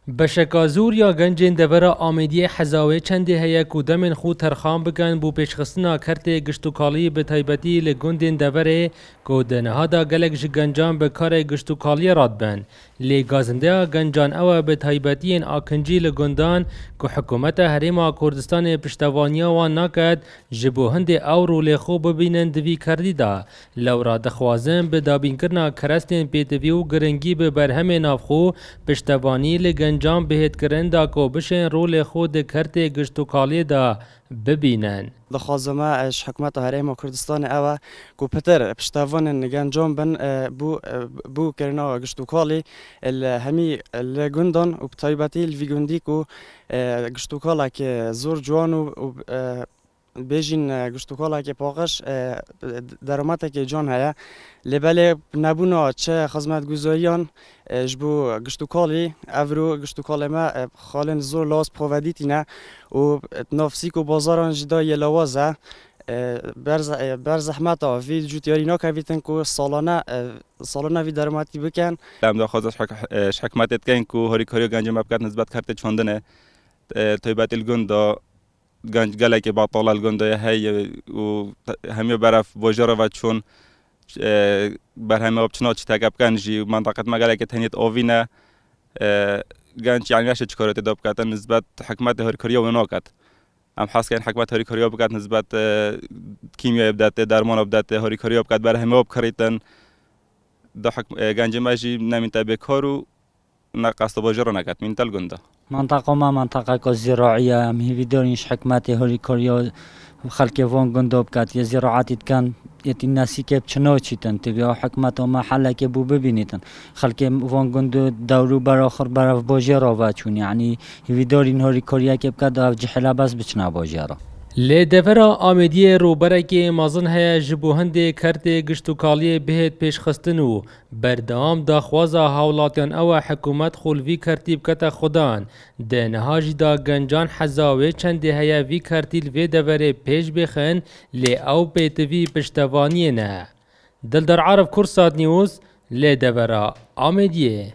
بشکازور یا گنجین دورا آمیدی حزاوی چنده هیا کودمین خود ترخام بکن بو پیشخستنا کرت گشتوکالی به تایبتی لگندین دوره کودنها دا گلک جگنجان به کار گشتوکالی راد بن لی گازنده گنجان او به تایبتی این آکنجی لگندان که حکومت حریم کردستان پشتوانیا و ناکد جبو هند او رو لخو ببینن دوی کردی دا لورا دخوازن به دابین کرنا کرستین پیتوی و گرنگی به برهم نافخو پشتوانی لگن انجام بهت کرن دا کو بشن رول خود کرت گشتوکالی دا ببینن دخوازمه اش حکومت حریم کردستان اوه کو پتر پشتوان نگنجام بن بو کرنا گشتوکالی همی لگندان و بطایبتی الویگندی کو گشتوکالا که زور جوان و بیشین گشتوکالا که پاکش درآمد که جان هیا لبله نبونا چه خدمت گزاریان جبو گشتوکالی افرو گشتوکالی ما خالن زور لاس پروودیتی نه و نفسی کو بازاران جدا یلوازه بر زحمت ها وی جوتیاری نکویتن کو سالانه وی درآمدی بکن. لام دخوازش حکمت کن کو هری کاریو گنج مبکت نسبت کرده چندنه تایبت الگندا گنج گله که با طال الگندا هی و همی برف واجرا و چون بر همه آبچنات تاگب کنجی منطقه مگاله که تنیت آوینه گنج یعنی نشه چکارت داب کردن نسبت حکمت هری کاریا و ناکت ام حس کن حکمت هری کاریا بکرد نسبت کیمیا بدات درمان بدات هری کاریا بکرد بر همه آب کردن ده گنج ماجی نمیت بکارو نقصت واجرا نکت من تلگندا منطقه ما منطقه زراعية مهي دورينش حكماتي هوري كوريا خلق وان گندوب كات يا زراعاتي كان يتي الناس كيب چنوچيتن تبيا حكماتو ما حلا كي بو ببينيتن خلق وان گندو دورو بر اخر بر بوجرا واچون يعني هي دورين هوري كوريا كيب كاد جحلا بس بچنا بوجرا لی دورا آمیدی روبره که مازن هیا جبو هنده کرت گشتوکالی بهت پیش خستنو بردام دا خوازا حولاتیان او حکومت خولوی کرتیب کتا خودان ده نهاجی دا گنجان حزاوی چنده هیا وی کرتیل وی دوره پیش بخن لی او پیتوی پشتوانی نه دل در عرب کرسات نیوز لی دورا آمیدیه